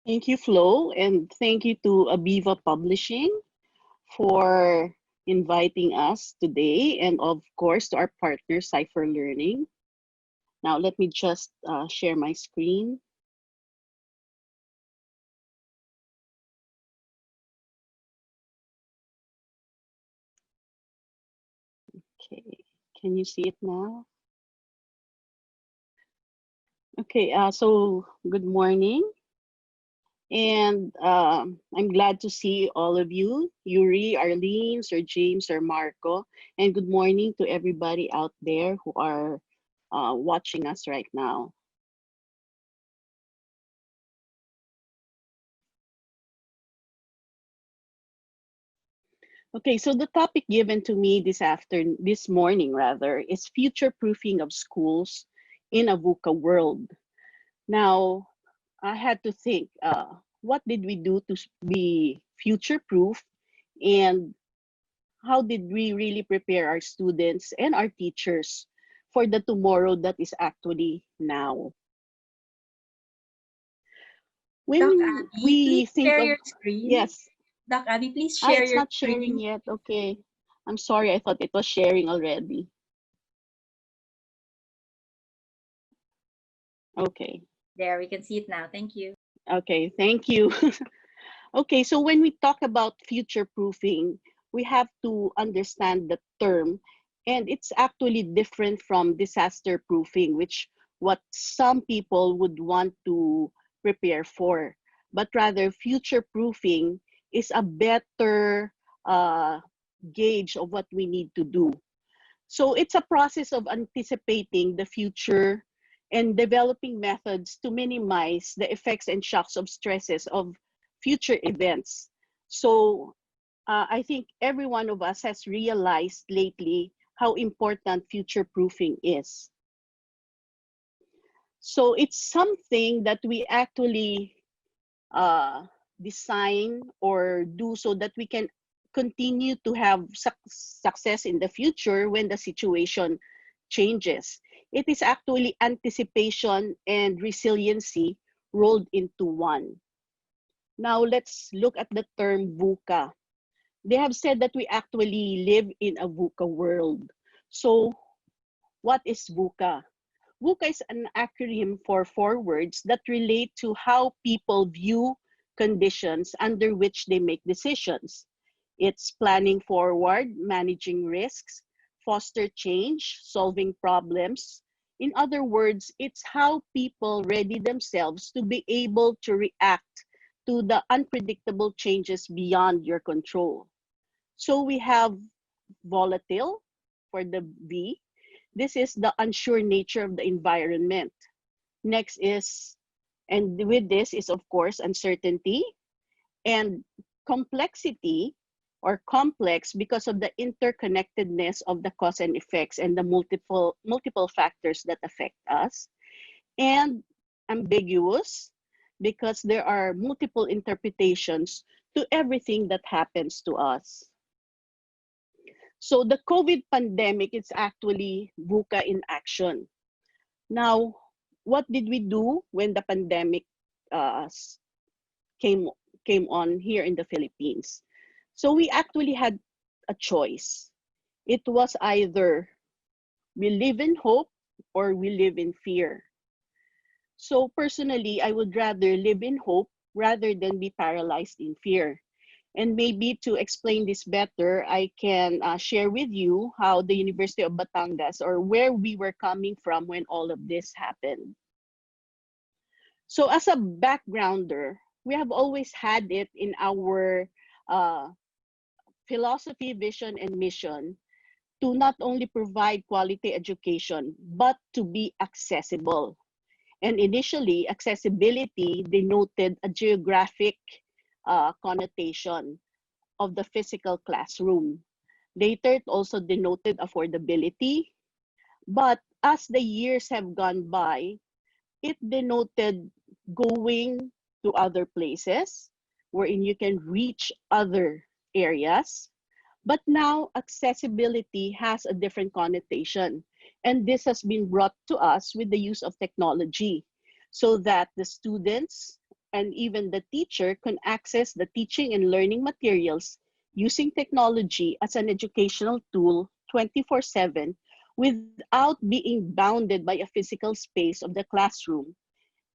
Thank you, Flo, and thank you to Abiva Publishing for inviting us today, and of course to our partner, Cipher Learning. Now, let me just share my screen. Okay, can you see it now? Okay, so good morning. And I'm glad to see all of you, Yuri, Arlene, Sir James, Sir Marco, and good morning to everybody out there who are watching us right now. Okay, so the topic given to me this morning rather, is future proofing of schools in a VUCA world. Now, I had to think, what did we do to be future proof, and how did we really prepare our students and our teachers for the tomorrow that is actually now? Doc When Abby, we please think share of, your screen. yes, Doc Abby, please share it's your not sharing screen. yet. Okay, I'm sorry, I thought it was sharing already. Okay. There, we can see it now. Thank you. Okay, thank you. Okay, so when we talk about future proofing, we have to understand the term, and it's actually different from disaster proofing, which what some people would want to prepare for. But rather, future proofing is a better gauge of what we need to do. So it's a process of anticipating the future and developing methods to minimize the effects and shocks of stresses of future events. So I think every one of us has realized lately how important future proofing is. So it's something that we actually uh, design or do so that we can continue to have success in the future when the situation changes. It is actually anticipation and resiliency rolled into one. Now let's look at the term VUCA. They have said that we actually live in a VUCA world. So what is VUCA? VUCA is an acronym for four words that relate to how people view conditions under which they make decisions. It's planning forward, managing risks, foster change, solving problems. In other words, it's how people ready themselves to be able to react to the unpredictable changes beyond your control. So we have volatile for the V. This is the unsure nature of the environment. Next is, and with this is of course uncertainty and complexity, or complex because of the interconnectedness of the cause and effects and the multiple factors that affect us. And ambiguous because there are multiple interpretations to everything that happens to us. So the COVID pandemic is actually VUCA in action. Now, what did we do when the pandemic uh, came came on here in the Philippines? So we actually had a choice. It was either we live in hope or we live in fear. So personally, I would rather live in hope rather than be paralyzed in fear. And maybe to explain this better, I can share with you how the University of Batangas, or where we were coming from when all of this happened. So as a backgrounder, we have always had it in our uh, philosophy, vision, and mission to not only provide quality education, but to be accessible. And initially, accessibility denoted a geographic connotation of the physical classroom. Later, it also denoted affordability. But as the years have gone by, it denoted going to other places wherein you can reach other areas. But now accessibility has a different connotation. And this has been brought to us with the use of technology so that the students and even the teacher can access the teaching and learning materials using technology as an educational tool 24/7 without being bounded by a physical space of the classroom.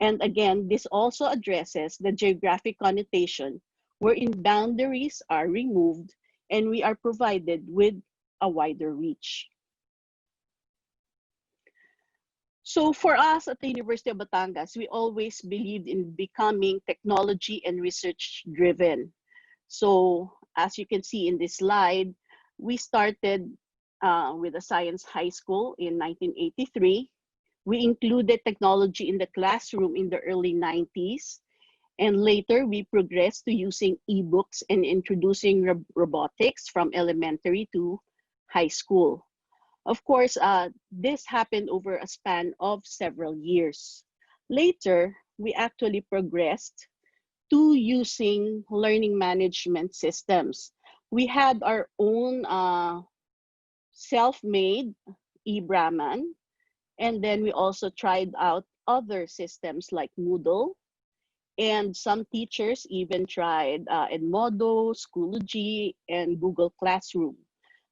And again, this also addresses the geographic connotation wherein boundaries are removed and we are provided with a wider reach. So for us at the University of Batangas, we always believed in becoming technology and research driven. So as you can see in this slide, we started with a science high school in 1983. We included technology in the classroom in the early 90s. And later, we progressed to using ebooks and introducing robotics from elementary to high school. Of course, this happened over a span of several years. Later, we actually progressed to using learning management systems. We had our own self-made e-Brahman, and then we also tried out other systems like Moodle, and some teachers even tried Edmodo, Schoology, and Google Classroom.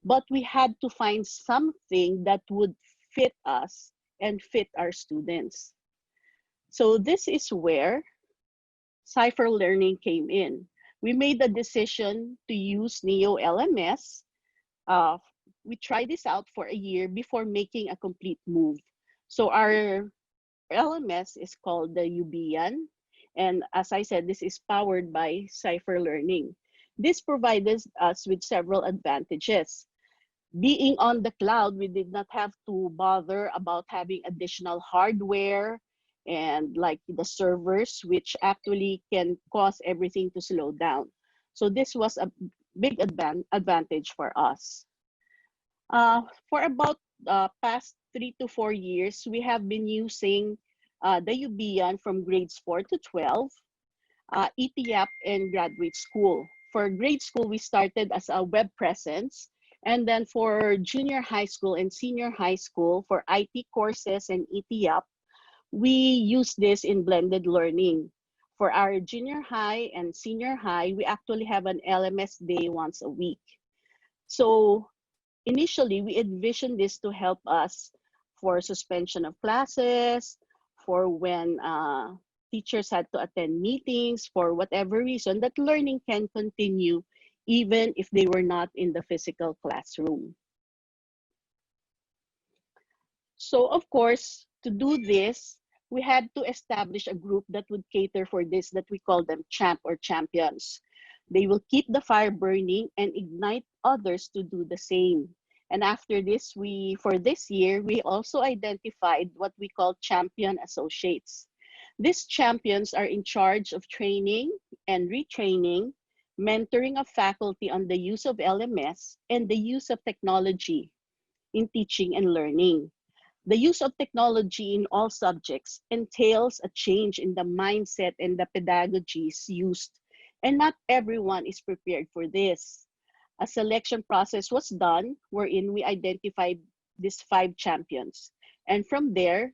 But we had to find something that would fit us and fit our students. So this is where Cipher Learning came in. We made the decision to use Neo LMS. Uh, we tried this out for a year before making a complete move. So our LMS is called the Ubian. And as I said, this is powered by Cipher Learning. This provides us with several advantages. Being on the cloud, we did not have to bother about having additional hardware and like the servers, which actually can cause everything to slow down. So this was a big advantage for us. For about past 3 to 4 years, we have been using the Ubian from grades 4 to 12, ETIAP, and graduate school. For grade school, we started as a web presence. And then for junior high school and senior high school, for IT courses and ETIAP, we use this in blended learning. For our junior high and senior high, we actually have an LMS day once a week. So initially, we envisioned this to help us for suspension of classes, for when teachers had to attend meetings, for whatever reason, that learning can continue even if they were not in the physical classroom. So of course, to do this, we had to establish a group that would cater for this, that we call them champ or champions. They will keep the fire burning and ignite others to do the same. And after this, for this year, we also identified what we call champion associates. These champions are in charge of training and retraining, mentoring of faculty on the use of LMS, and the use of technology in teaching and learning. The use of technology in all subjects entails a change in the mindset and the pedagogies used, and not everyone is prepared for this. A selection process was done wherein we identified these 5 champions. And from there,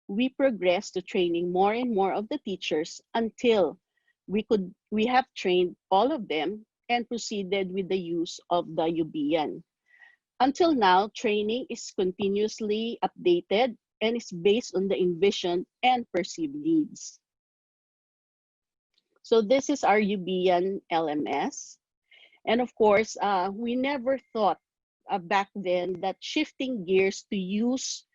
we progressed to training more and more of the teachers until we have trained all of them and proceeded with the use of the Ubian. Until now, training is continuously updated and is based on the envisioned and perceived needs. So this is our Ubian LMS. And of course, we never thought back then that shifting gears to use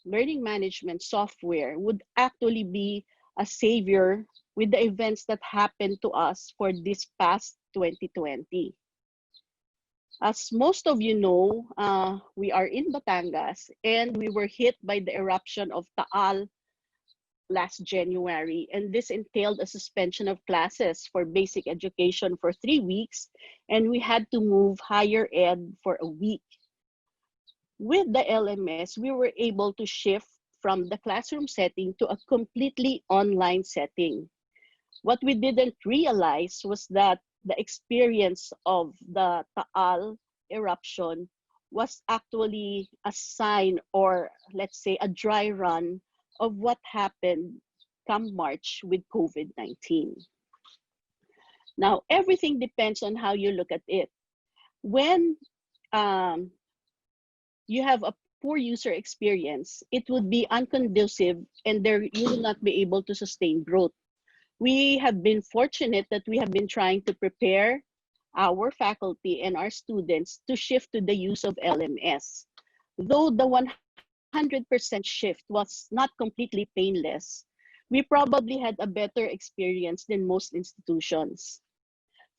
learning management software would actually be a savior with the events that happened to us for this past 2020. As most of you know, we are in Batangas and we were hit by the eruption of Taal last January, and this entailed a suspension of classes for basic education for 3 weeks, and we had to move higher ed for a week. With the LMS, we were able to shift from the classroom setting to a completely online setting. What we didn't realize was that the experience of the Taal eruption was actually a sign, or let's say a dry run of what happened come March with COVID-19. Now, everything depends on how you look at it. When um, you have a poor user experience, it would be unconducive and there you will not be able to sustain growth. We have been fortunate that we have been trying to prepare our faculty and our students to shift to the use of LMS. Though the 100% shift was not completely painless, we probably had a better experience than most institutions.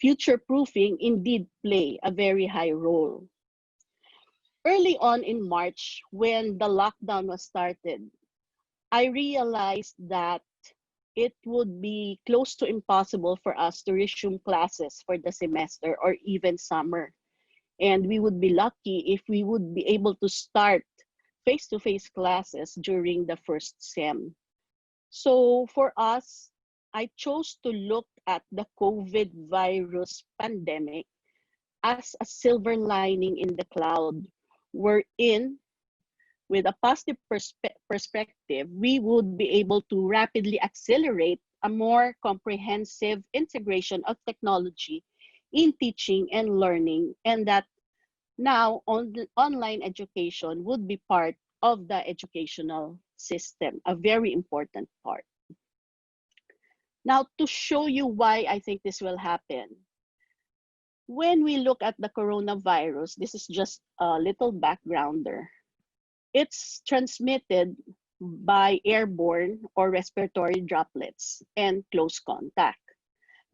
Future proofing indeed play a very high role. Early on in March, when the lockdown was started, I realized that it would be close to impossible for us to resume classes for the semester or even summer. And we would be lucky if we would be able to start face-to-face classes during the first sem. So for us, I chose to look at the COVID virus pandemic as a silver lining in the cloud, wherein with a positive perspective, we would be able to rapidly accelerate a more comprehensive integration of technology in teaching and learning, and that now online education would be part of the educational system, a very important part. Now, to show you why I think this will happen, when we look at the coronavirus, this is just a little backgrounder. It's transmitted by airborne or respiratory droplets and close contact.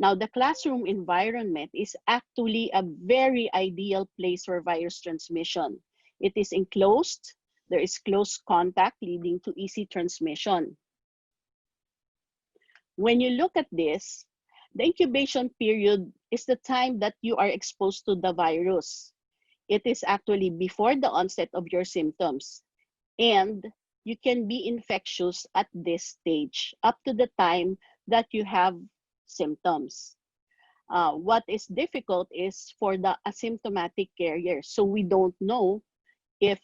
Now, the classroom environment is actually a very ideal place for virus transmission. It is enclosed, there is close contact leading to easy transmission. When you look at this, the incubation period is the time that you are exposed to the virus. It is actually before the onset of your symptoms. And you can be infectious at this stage up to the time that you have symptoms. What is difficult is for the asymptomatic carrier. So we don't know if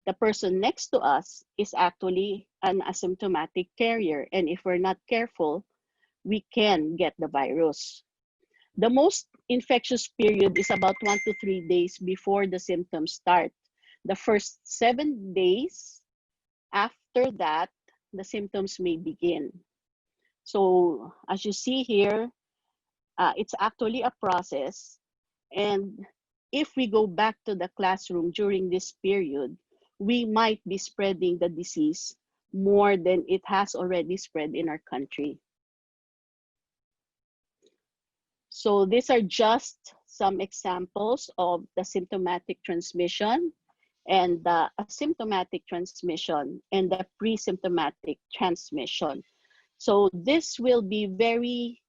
the person next to us is actually an asymptomatic carrier. And if we're not careful, we can get the virus. The most infectious period is about 1 to 3 days before the symptoms start. The first 7 days after that, the symptoms may begin. So as you see here, it's actually a process. And if we go back to the classroom during this period, we might be spreading the disease more than it has already spread in our country. So these are just some examples of the symptomatic transmission and the asymptomatic transmission and the pre-symptomatic transmission. So this will be very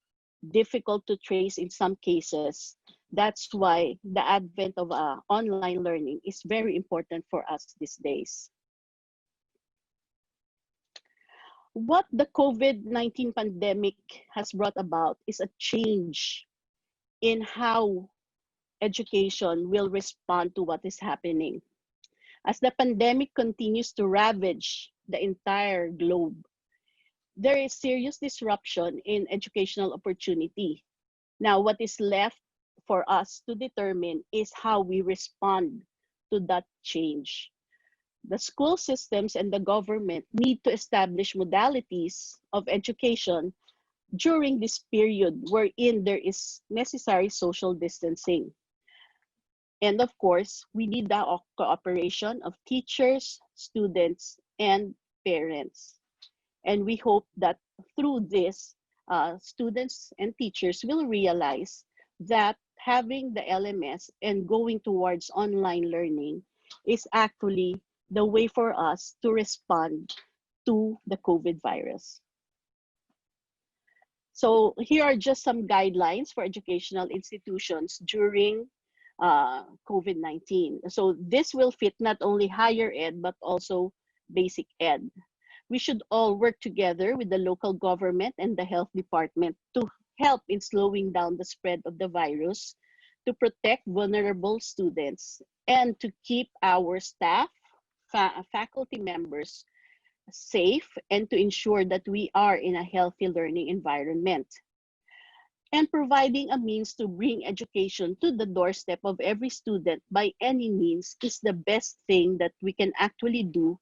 difficult to trace in some cases. That's why the advent of online learning is very important for us these days. What the COVID-19 pandemic has brought about is a change in how education will respond to what is happening. As the pandemic continues to ravage the entire globe, there is serious disruption in educational opportunity. Now, what is left for us to determine is how we respond to that change. The school systems and the government need to establish modalities of education during this period wherein there is necessary social distancing. And of course, we need the cooperation of teachers, students, and parents. And we hope that through this, students and teachers will realize that having the LMS and going towards online learning is actually the way for us to respond to the COVID virus. So here are just some guidelines for educational institutions during COVID-19. So this will fit not only higher ed, but also basic ed. We should all work together with the local government and the health department to help in slowing down the spread of the virus, to protect vulnerable students, and to keep our staff, faculty members safe and to ensure that we are in a healthy learning environment. And providing a means to bring education to the doorstep of every student by any means is the best thing that we can actually do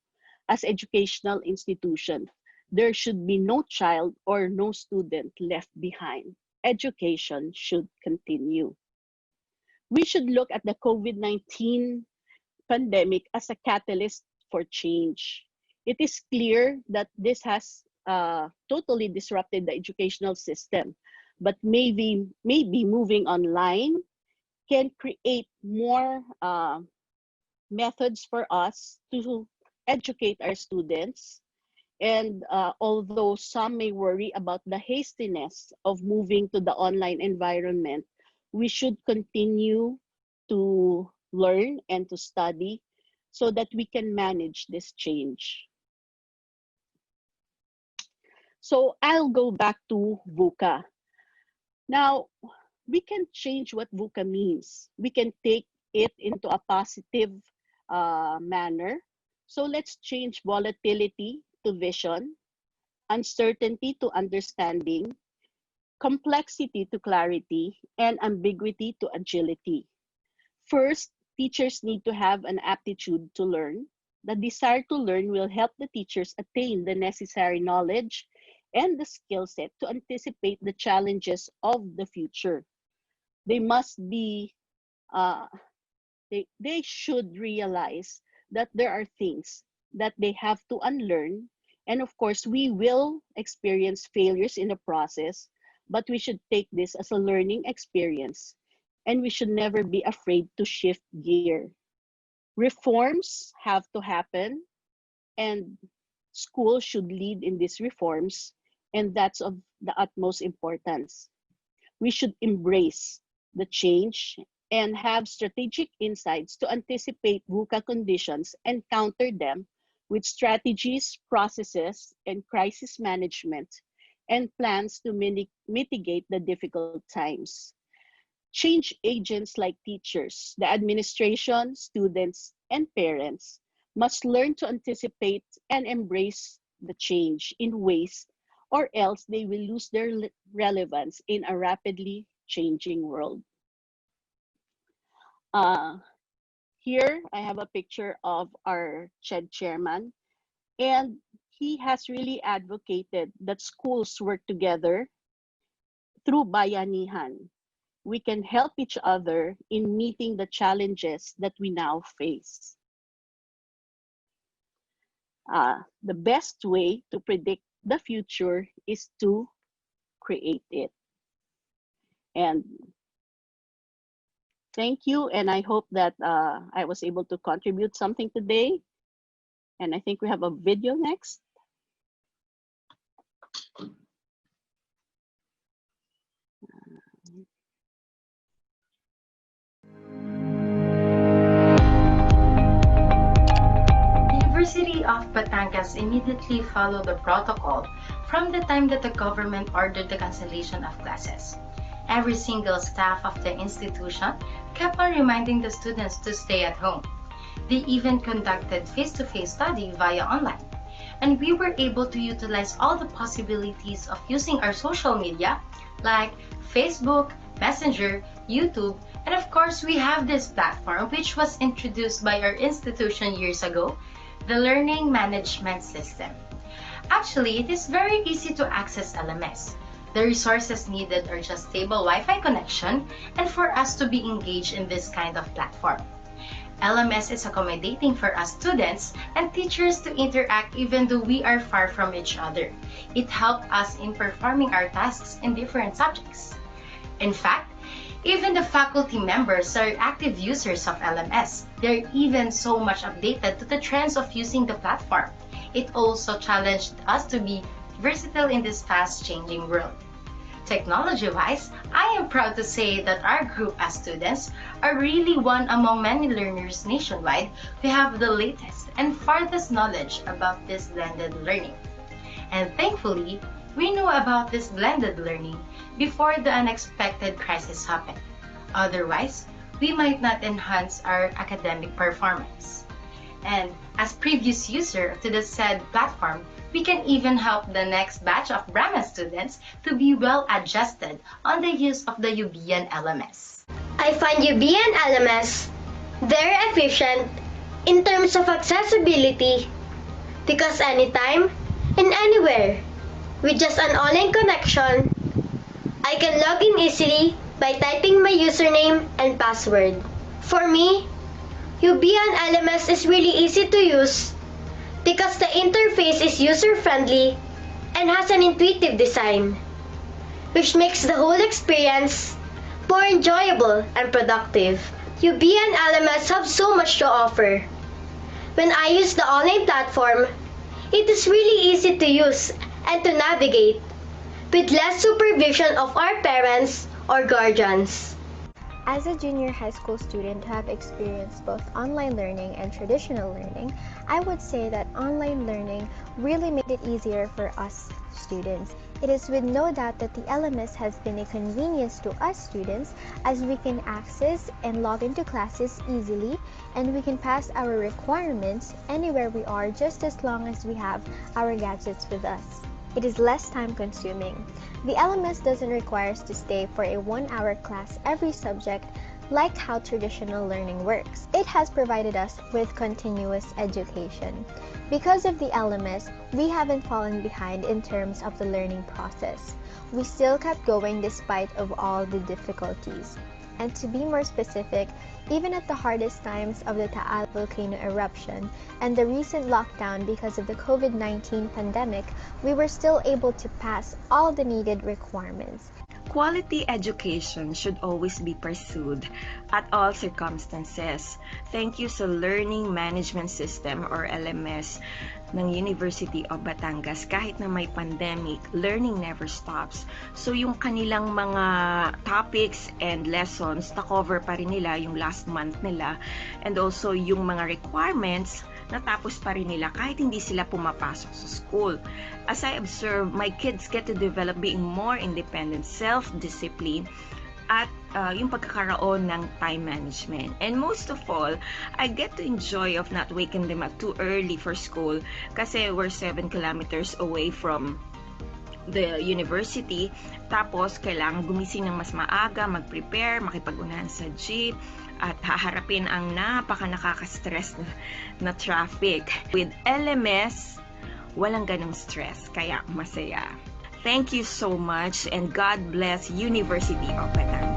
as educational institutions. There should be no child or no student left behind. Education should continue. We should look at the COVID-19 pandemic as a catalyst for change. It is clear that this has totally disrupted the educational system, but maybe moving online can create more methods for us to educate our students. And although some may worry about the hastiness of moving to the online environment, we should continue to learn and to study so that we can manage this change. So I'll go back to VUCA. Now, we can change what VUCA means. We can take it into a positive manner. So let's change volatility to vision, uncertainty to understanding, complexity to clarity, and ambiguity to agility. First, teachers need to have an aptitude to learn. The desire to learn will help the teachers attain the necessary knowledge and the skill set to anticipate the challenges of the future. They must be, they should realize that there are things that they have to unlearn. And of course, we will experience failures in the process, but we should take this as a learning experience. And we should never be afraid to shift gear. Reforms have to happen, and school should lead in these reforms, and that's of the utmost importance. We should embrace the change and have strategic insights to anticipate VUCA conditions and counter them with strategies, processes, and crisis management, and plans to mitigate the difficult times. Change agents like teachers, the administration, students, and parents must learn to anticipate and embrace the change in ways, or else they will lose their relevance in a rapidly changing world. Here, I have a picture of our CHED chairman, and he has really advocated that schools work together through bayanihan. We can help each other in meeting the challenges that we now face. The best way to predict the future is to create it. And thank you, and I hope that I was able to contribute something today. And I think we have a video next. University of Batangas immediately followed the protocol from the time that the government ordered the cancellation of classes. Every single staff of the institution kept on reminding the students to stay at home. They even conducted face-to-face study via online. And we were able to utilize all the possibilities of using our social media like Facebook, Messenger, YouTube, and of course we have this platform which was introduced by our institution years ago, the Learning Management System. Actually, it is very easy to access LMS. The resources needed are just stable Wi-Fi connection and for us to be engaged in this kind of platform. LMS is accommodating for us students and teachers to interact even though we are far from each other. It helped us in performing our tasks in different subjects. In fact, even the faculty members are active users of LMS. They're even so much updated to the trends of using the platform. It also challenged us to be versatile in this fast-changing world. Technology-wise, I am proud to say that our group as students are really one among many learners nationwide who have the latest and farthest knowledge about this blended learning. And thankfully, we knew about this blended learning before the unexpected crisis happened. Otherwise, we might not enhance our academic performance. And as previous user to the said platform, we can even help the next batch of Brahma students to be well adjusted on the use of the Ubian LMS. I find Ubian LMS very efficient in terms of accessibility because anytime and anywhere, with just an online connection, I can log in easily by typing my username and password. For me, Ubian LMS is really easy to use because the interface is user-friendly and has an intuitive design, which makes the whole experience more enjoyable and productive. Ubian LMS have so much to offer. When I use the online platform, it is really easy to use and to navigate with less supervision of our parents or guardians. As a junior high school student who have experienced both online learning and traditional learning, I would say that online learning really made it easier for us students. It is with no doubt that the LMS has been a convenience to us students as we can access and log into classes easily and we can pass our requirements anywhere we are just as long as we have our gadgets with us. It is less time consuming. The LMS doesn't require us to stay for a 1-hour class every subject like how traditional learning works. It has provided us with continuous education. Because of the LMS, we haven't fallen behind in terms of the learning process. We still kept going despite of all the difficulties. And to be more specific, even at the hardest times of the Taal volcano eruption and the recent lockdown because of the COVID-19 pandemic, we were still able to pass all the needed requirements. Quality education should always be pursued at all circumstances. Thank you sa Learning Management System or LMS ng University of Batangas. Kahit na may pandemic, learning never stops. So yung kanilang mga topics and lessons, na-cover pa rin nila yung last month nila. And also yung mga requirements, natapos pa rin nila kahit hindi sila pumapasok sa school. As I observe, my kids get to develop being more independent, self-discipline, at yung pagkakaroon ng time management. And most of all, I get to enjoy of not waking them up too early for school kasi we're 7 kilometers away from the university. Tapos, kailangan gumising ng mas maaga, mag-prepare, makipag-unahan sa jeep, at haharapin ang nakaka-stress na traffic. With LMS, walang ganong stress, kaya masaya. Thank you so much and God bless University of Batangas.